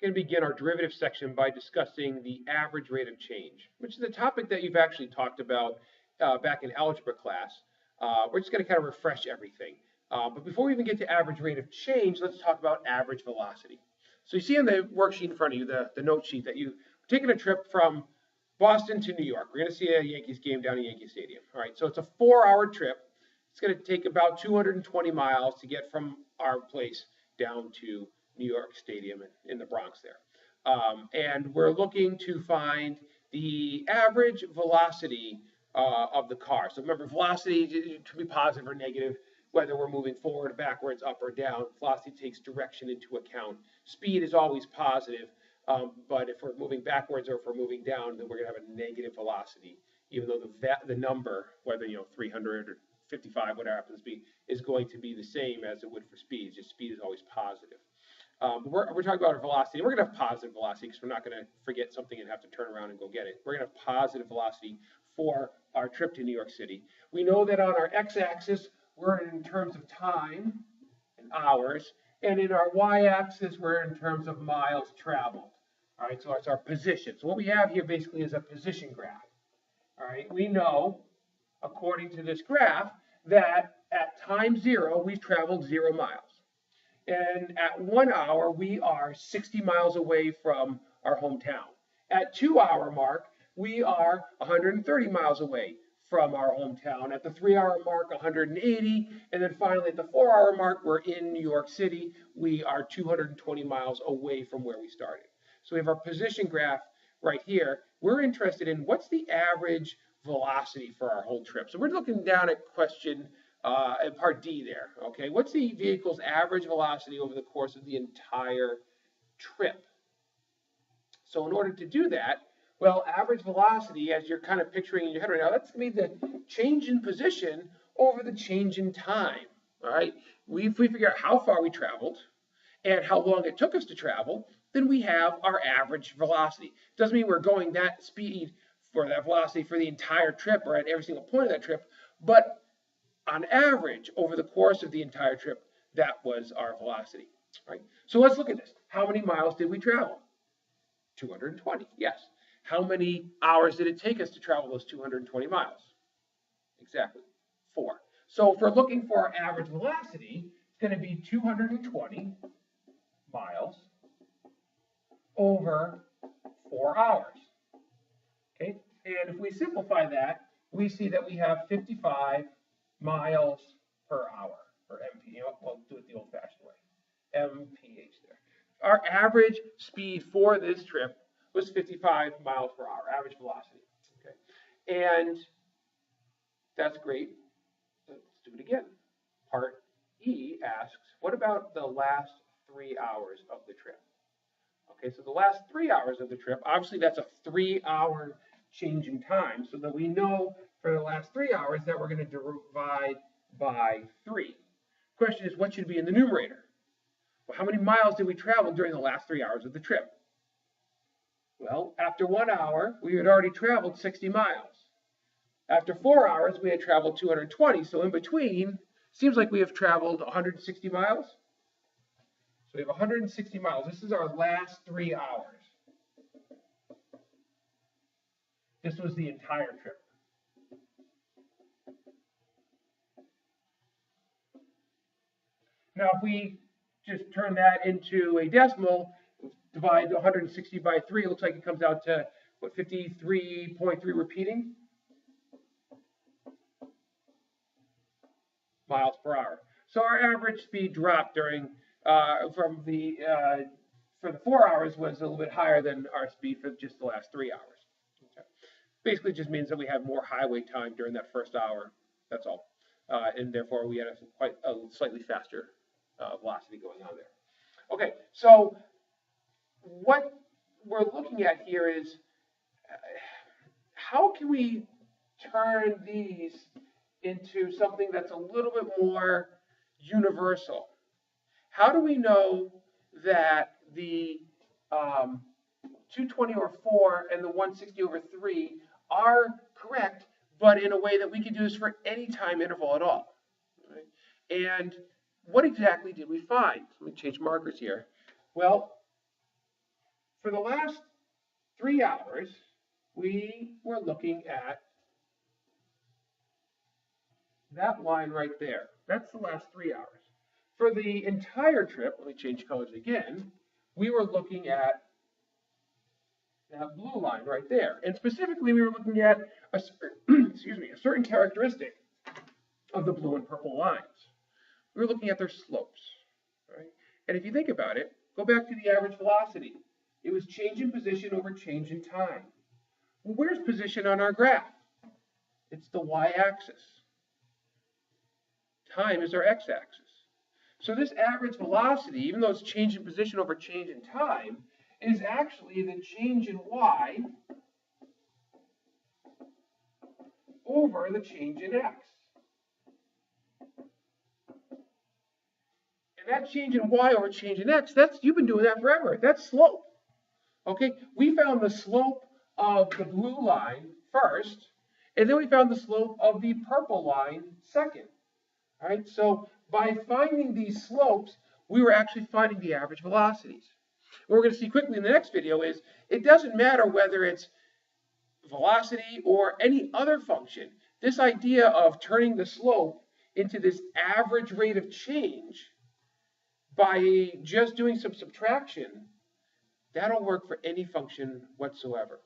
going to begin our derivative section by discussing the average rate of change, which is a topic that you've actually talked about back in algebra class. We're just going to kind of refresh everything. But before we even get to average rate of change, let's talk about average velocity. So you see on the worksheet in front of you, the note sheet, that you're taking a trip from Boston to New York. We're going to see a Yankees game down at Yankee Stadium. All right, so it's a 4-hour trip. It's going to take about 220 miles to get from our place down to New York Stadium in the Bronx there. And we're looking to find the average velocity of the car. So remember, velocity can be positive or negative, whether we're moving forward, backwards, up or down. Velocity takes direction into account. Speed is always positive, but if we're moving backwards or if we're moving down, then we're going to have a negative velocity, even though the number, whether 300 or 55, whatever happens to be, is going to be the same as it would for speed. Just speed is always positive. But we're talking about our velocity. We're going to have positive velocity because we're not going to forget something and have to turn around and go get it. We're going to have positive velocity for our trip to New York City. We know that on our x-axis, we're in terms of time and hours, and in our y-axis, we're in terms of miles traveled. All right, so it's our position. So what we have here basically is a position graph. All right, we know, according to this graph, that at time 0, we've traveled 0 miles. And at 1 hour, we are 60 miles away from our hometown. At 2-hour mark, we are 130 miles away from our hometown. At the 3-hour mark, 180. And then finally, at the 4-hour mark, we're in New York City. We are 220 miles away from where we started. So we have our position graph right here. We're interested in what's the average velocity for our whole trip. So we're looking down at question at part D there. Okay, what's the vehicle's average velocity over the course of the entire trip? So in order to do that, well, average velocity, as you're kind of picturing in your head right now, that's going to be the change in position over the change in time. All right, if we figure out how far we traveled and how long it took us to travel, then we have our average velocity. Doesn't mean we're going that speed for that velocity for the entire trip or at every single point of that trip, but on average, over the course of the entire trip, that was our velocity. Right? So let's look at this. How many miles did we travel? 220, yes. How many hours did it take us to travel those 220 miles? Exactly, 4. So if we're looking for our average velocity, it's going to be 220 miles over 4 hours. Okay, and if we simplify that, we see that we have 55 miles per hour, or MP. We'll do it the old-fashioned way, MPH there. Our average speed for this trip was 55 miles per hour, average velocity. Okay, and that's great. Let's do it again. Part E asks, what about the last 3 hours of the trip? Okay, so the last 3 hours of the trip, obviously that's a 3-hour change in time, so that we know for the last 3 hours that we're going to divide by 3. Question is, what should be in the numerator? Well, how many miles did we travel during the last 3 hours of the trip? Well, after 1 hour, we had already traveled 60 miles. After 4 hours, we had traveled 220. So in between, seems like we have traveled 160 miles. So we have 160 miles. This is our last 3 hours. This was the entire trip. Now, if we just turn that into a decimal, divide 160 by 3, it looks like it comes out to, what, 53.3 repeating miles per hour. So our average speed dropped during, for the 4 hours was a little bit higher than our speed for just the last 3 hours. Okay. Basically just means that we had more highway time during that first hour, that's all. And therefore we had a slightly faster velocity going on there. Okay, so what we're looking at here is how can we turn these into something that's a little bit more universal? How do we know that the 220 over 4 and the 160 over 3 are correct, but in a way that we can do this for any time interval at all? Right? And what exactly did we find? Let me change markers here. Well, for the last 3 hours, we were looking at that line right there. That's the last 3 hours. For the entire trip, let me change colors again, we were looking at that blue line right there. And specifically, we were looking at a certain characteristic of the blue and purple lines. We were looking at their slopes, right? And if you think about it, go back to the average velocity. It was change in position over change in time. Well, where's position on our graph? It's the y-axis. Time is our x-axis. So this average velocity, even though it's change in position over change in time, is actually the change in y over the change in x. And that change in y over change in x, you've been doing that forever. That's slope. Okay, we found the slope of the blue line first, and then we found the slope of the purple line second. All right, so by finding these slopes, we were actually finding the average velocities. What we're going to see quickly in the next video is it doesn't matter whether it's velocity or any other function. This idea of turning the slope into this average rate of change by just doing some subtraction, that'll work for any function whatsoever.